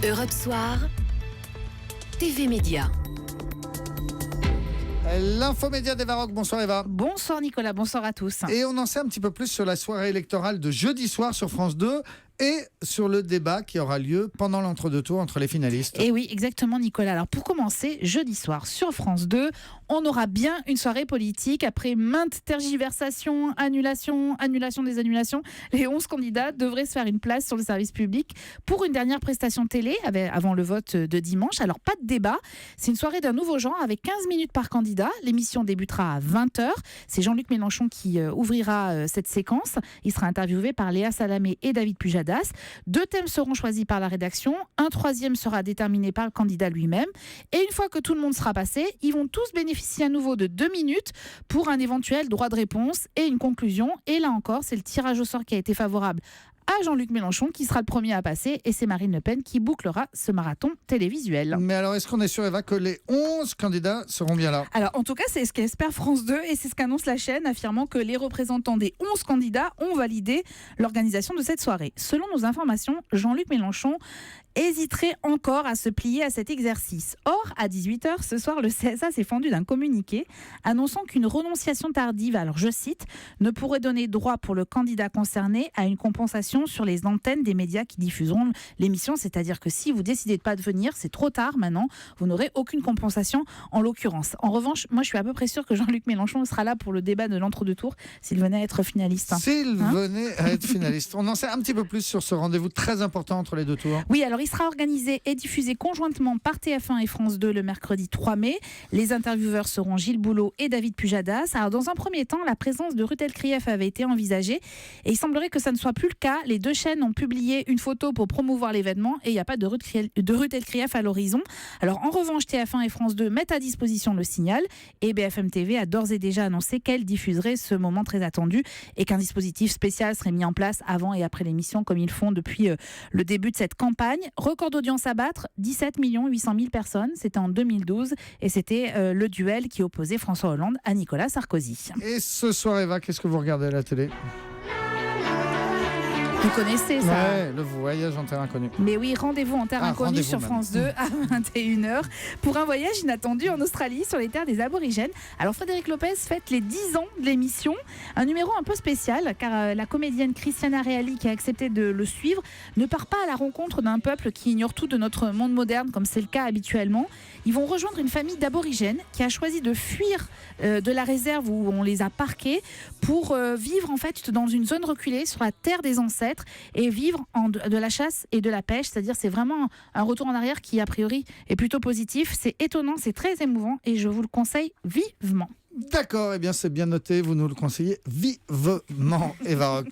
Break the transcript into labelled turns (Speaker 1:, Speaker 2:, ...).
Speaker 1: Europe Soir, TV Média.
Speaker 2: L'infomédia d'Eva Rock. Bonsoir Eva.
Speaker 3: Bonsoir Nicolas, bonsoir à tous.
Speaker 2: Et on en sait un petit peu plus sur la soirée électorale de jeudi soir sur France 2 et sur le débat qui aura lieu pendant l'entre-deux tours entre les finalistes.
Speaker 3: Et oui, exactement Nicolas. Alors pour commencer, jeudi soir sur France 2, on aura bien une soirée politique. Après maintes tergiversations, annulation des annulations, les 11 candidats devraient se faire une place sur le service public pour une dernière prestation télé avant le vote de dimanche. Alors pas de débat, c'est une soirée d'un nouveau genre avec 15 minutes par candidat. L'émission débutera à 20h. C'est Jean-Luc Mélenchon qui ouvrira cette séquence. Il sera interviewé par Léa Salamé et David Pujadas. 2 thèmes seront choisis par la rédaction. Un troisième sera déterminé par le candidat lui-même. Et une fois que tout le monde sera passé, ils vont tous bénéficier à nouveau de 2 minutes pour un éventuel droit de réponse et une conclusion. Et là encore, c'est le tirage au sort qui a été favorable à Jean-Luc Mélenchon qui sera le premier à passer et c'est Marine Le Pen qui bouclera ce marathon télévisuel.
Speaker 2: Mais alors, est-ce qu'on est sûr, Eva, que les 11 candidats seront bien là ?
Speaker 3: Alors, en tout cas, c'est ce qu'espère France 2 et c'est ce qu'annonce la chaîne, affirmant que les représentants des 11 candidats ont validé l'organisation de cette soirée. Selon nos informations, Jean-Luc Mélenchon hésiterait encore à se plier à cet exercice. Or, à 18h, ce soir, le CSA s'est fendu d'un communiqué annonçant qu'une renonciation tardive, alors je cite, ne pourrait donner droit pour le candidat concerné à une compensation sur les antennes des médias qui diffuseront l'émission. C'est-à-dire que si vous décidez de pas de venir, c'est trop tard maintenant, vous n'aurez aucune compensation en l'occurrence. En revanche, moi je suis à peu près sûre que Jean-Luc Mélenchon sera là pour le débat de l'entre-deux tours s'il venait à être finaliste.
Speaker 2: S'il venait à être finaliste. On en sait un petit peu plus sur ce rendez-vous très important entre les deux tours.
Speaker 3: Oui, alors il sera organisé et diffusé conjointement par TF1 et France 2 le mercredi 3 mai. Les intervieweurs seront Gilles Boulot et David Pujadas. Alors dans un premier temps, la présence de Ruth Elkrief avait été envisagée et il semblerait que ça ne soit plus le cas. Les 2 chaînes ont publié une photo pour promouvoir l'événement et il n'y a pas de Ruth Elkrief à l'horizon. Alors en revanche, TF1 et France 2 mettent à disposition le signal et BFM TV a d'ores et déjà annoncé qu'elle diffuserait ce moment très attendu et qu'un dispositif spécial serait mis en place avant et après l'émission comme ils font depuis le début de cette campagne. Record d'audience à battre, 17 800 000 personnes, c'était en 2012 et c'était le duel qui opposait François Hollande à Nicolas Sarkozy.
Speaker 2: Et ce soir, Eva, qu'est-ce que vous regardez à la télé ?
Speaker 3: Vous connaissez ça ?
Speaker 2: Ouais, le voyage en terre inconnue.
Speaker 3: Mais oui, rendez-vous en terre inconnue sur
Speaker 2: même.
Speaker 3: France 2 à 21h pour un voyage inattendu en Australie sur les terres des aborigènes. Alors Frédéric Lopez fête les 10 ans de l'émission, un numéro un peu spécial car la comédienne Christiana Reali qui a accepté de le suivre ne part pas à la rencontre d'un peuple qui ignore tout de notre monde moderne comme c'est le cas habituellement. Ils vont rejoindre une famille d'aborigènes qui a choisi de fuir de la réserve où on les a parqués pour vivre en fait dans une zone reculée sur la terre des ancêtres et vivre de la chasse et de la pêche, c'est-à-dire c'est vraiment un retour en arrière qui a priori est plutôt positif. C'est étonnant, c'est très émouvant et je vous le conseille vivement.
Speaker 2: D'accord, eh bien c'est bien noté, vous nous le conseillez vivement, Eva Rock.